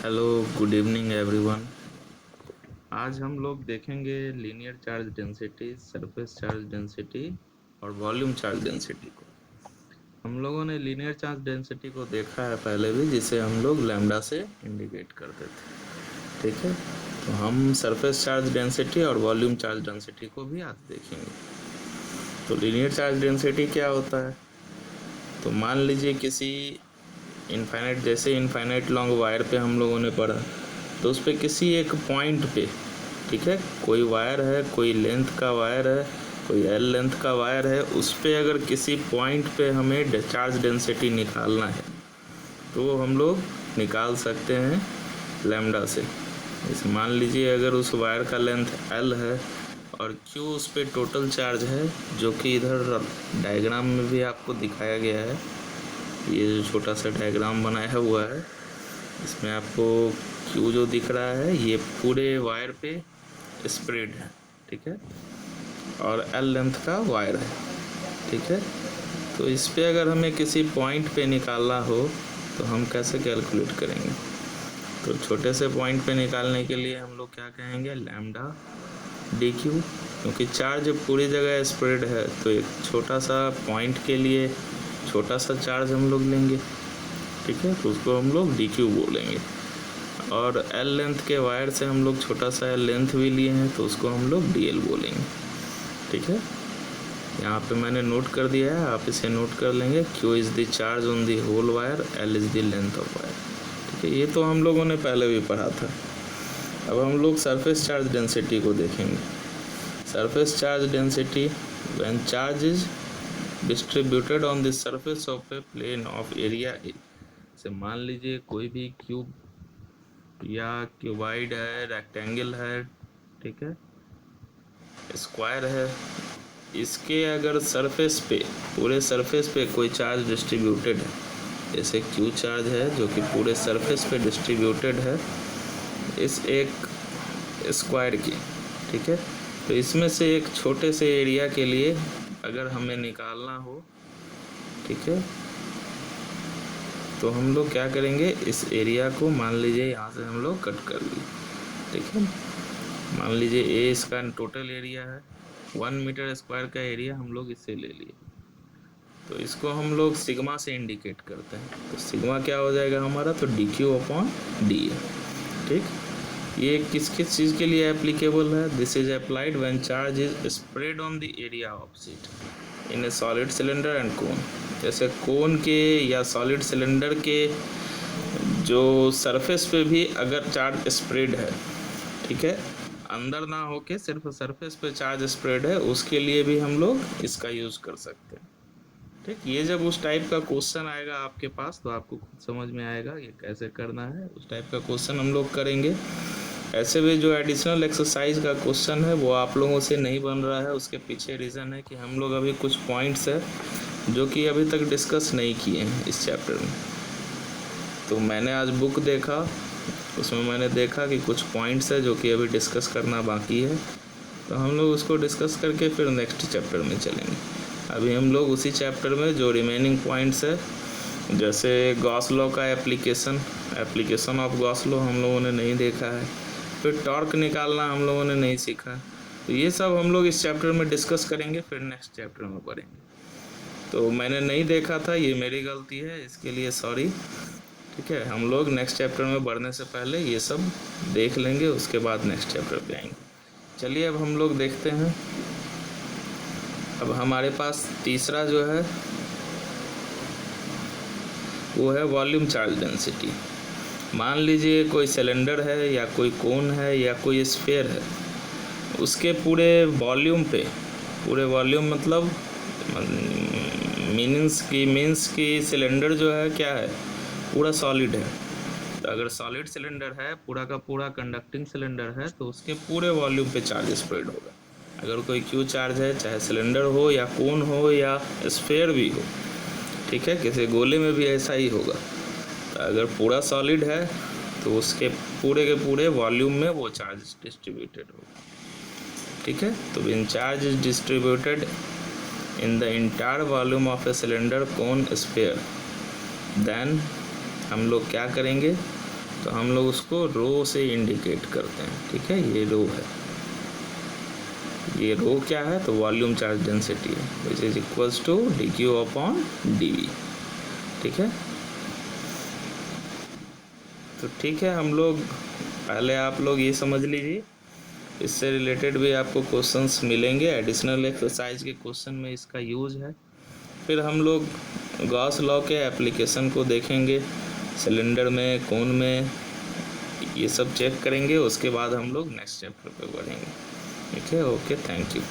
Hello, good evening everyone. आज हम लोग देखेंगे linear charge density, surface charge density और वॉल्यूम चार्ज डेंसिटी को। हम लोगों ने लीनियर चार्ज डेंसिटी को देखा है पहले भी, जिसे हम लोग लैम्डा से इंडिकेट करते थे। ठीक है, तो हम सरफेस चार्ज डेंसिटी और वॉल्यूम चार्ज डेंसिटी को भी आज देखेंगे। तो लीनियर चार्ज डेंसिटी क्या होता है? तो मान लीजिए किसी इनफाइनाइट, जैसे इनफाइनाइट लॉन्ग वायर पे हम लोगों ने पढ़ा, तो उस पर किसी एक पॉइंट पे, ठीक है, कोई वायर है, कोई लेंथ का वायर है, कोई एल लेंथ का वायर है, उस पर अगर किसी पॉइंट पे हमें चार्ज डेंसिटी निकालना है तो वो हम लोग निकाल सकते हैं लैम्डा से। जैसे मान लीजिए अगर उस वायर का लेंथ एल है और क्यू उस पर टोटल चार्ज है, जो कि इधर डायग्राम में भी आपको दिखाया गया है। ये जो छोटा सा डायग्राम बनाया हुआ है, इसमें आपको क्यू जो दिख रहा है ये पूरे वायर पे स्प्रेड है, ठीक है, और एल लेंथ का वायर है, ठीक है। तो इस पे अगर हमें किसी पॉइंट पे निकालना हो तो हम कैसे कैलकुलेट करेंगे? तो छोटे से पॉइंट पे निकालने के लिए हम लोग क्या कहेंगे, लैम्डा डी क्यू, क्योंकि चार्ज पूरी जगह स्प्रेड है तो एक छोटा सा पॉइंट के लिए छोटा सा चार्ज हम लोग लेंगे, ठीक है, तो उसको हम लोग डी क्यू बोलेंगे। और एल लेंथ के वायर से हम लोग छोटा सा एल लेंथ भी लिए हैं तो उसको हम लोग डी एल बोलेंगे, ठीक है। यहाँ पे मैंने नोट कर दिया है, आप इसे नोट कर लेंगे। Q is the charge on the whole wire, L is the length of wire, ठीक है। ये तो हम लोगों ने पहले भी पढ़ा था। अब हम लोग सरफेस चार्ज डेंसिटी को देखेंगे। Surface charge density when charge is distributed on the surface of a plane of area A. से मान लीजिए कोई भी क्यूब या क्यूबाइड है, रेक्टेंगल है, ठीक है, स्क्वायर है, इसके अगर सरफेस पे, पूरे सरफेस पे कोई चार्ज डिस्ट्रीब्यूटेड है, जैसे क्यू चार्ज है जो कि पूरे सरफेस पे डिस्ट्रीब्यूटेड है इस एक स्क्वायर की, ठीक है। तो इसमें से एक छोटे से एरिया के लिए अगर हमें निकालना हो, ठीक है, तो हम लोग क्या करेंगे, इस एरिया को मान लीजिए यहाँ से हम लोग कट कर लिए, ठीक है। मान लीजिए ए इसका टोटल एरिया है, 1 मीटर स्क्वायर का एरिया हम लोग इससे ले लिए, तो इसको हम लोग सिग्मा से इंडिकेट करते हैं। तो सिग्मा क्या हो जाएगा हमारा, तो D Q upon D A, ठीक। ये किस किस चीज़ के लिए एप्लीकेबल है? This is applied when charge is spread on the area opposite in A solid cylinder and कोन। जैसे कोन के या सॉलिड सिलेंडर के जो सरफेस पे भी अगर चार्ज स्प्रेड है, ठीक है, अंदर ना होके सिर्फ सरफेस पे चार्ज स्प्रेड है, उसके लिए भी हम लोग इसका यूज़ कर सकते हैं, ठीक। ये जब उस टाइप का क्वेश्चन आएगा आपके पास तो आपको खुद समझ में आएगा ये कैसे करना है। उस टाइप का क्वेश्चन हम लोग करेंगे। ऐसे भी जो एडिशनल एक्सरसाइज का क्वेश्चन है वो आप लोगों से नहीं बन रहा है, उसके पीछे रीज़न है कि हम लोग अभी कुछ पॉइंट्स है जो कि अभी तक डिस्कस नहीं किए हैं इस चैप्टर में। तो मैंने आज बुक देखा, उसमें मैंने देखा कि कुछ पॉइंट्स है जो कि अभी डिस्कस करना बाकी है, तो हम लोग उसको डिस्कस करके फिर नेक्स्ट चैप्टर में चलेंगे। अभी हम लोग उसी चैप्टर में जो रिमेनिंग पॉइंट्स है, जैसे गॉस लॉ का एप्लीकेशन ऑफ गॉस लॉ हम लोगों ने नहीं देखा है, फिर टॉर्क निकालना हम लोगों ने नहीं सीखा, तो ये सब हम लोग इस चैप्टर में डिस्कस करेंगे, फिर नेक्स्ट चैप्टर में पढ़ेंगे। तो मैंने नहीं देखा था, ये मेरी गलती है, इसके लिए सॉरी, ठीक है। हम लोग नेक्स्ट चैप्टर में बढ़ने से पहले ये सब देख लेंगे, उसके बाद नेक्स्ट चैप्टर पे आएंगे। चलिए अब हम लोग देखते हैं। अब हमारे पास तीसरा जो है वो है वॉल्यूम चार्ज डेंसिटी। मान लीजिए कोई सिलेंडर है या कोई कोन है या कोई स्फीयर है, उसके पूरे वॉल्यूम पे, पूरे वॉल्यूम मतलब मीन्स की सिलेंडर जो है क्या है, पूरा सॉलिड है। तो अगर सॉलिड सिलेंडर है, पूरा का पूरा कंडक्टिंग सिलेंडर है, तो उसके पूरे वॉल्यूम पे चार्ज स्प्रेड होगा। अगर कोई क्यू चार्ज है, चाहे सिलेंडर हो या कोन हो या स्फीयर भी हो, ठीक है, किसी गोले में भी ऐसा ही होगा। तो अगर पूरा सॉलिड है तो उसके पूरे के पूरे वॉल्यूम में वो चार्ज डिस्ट्रीब्यूटेड होगा, ठीक है। तो when charge is distributed in the entire volume of a cylinder, cone, sphere, then हम लोग क्या करेंगे, तो हम लोग उसको रो से इंडिकेट करते हैं, ठीक है। ये रो है, ये रो क्या है, तो वॉल्यूम चार्ज डेंसिटी है, which is equals to dQ upon dV, ठीक है। तो ठीक है, हम लोग पहले आप लोग ये समझ लीजिए, इससे रिलेटेड भी आपको क्वेश्चंस मिलेंगे, एडिशनल एक्सरसाइज के क्वेश्चन में इसका यूज़ है। फिर हम लोग गॉस लॉ के एप्लीकेशन को देखेंगे, सिलेंडर में, कोन में, ये सब चेक करेंगे। उसके बाद हम लोग नेक्स्ट चैप्टर पे बढ़ेंगे, ठीक है। Okay, thank you.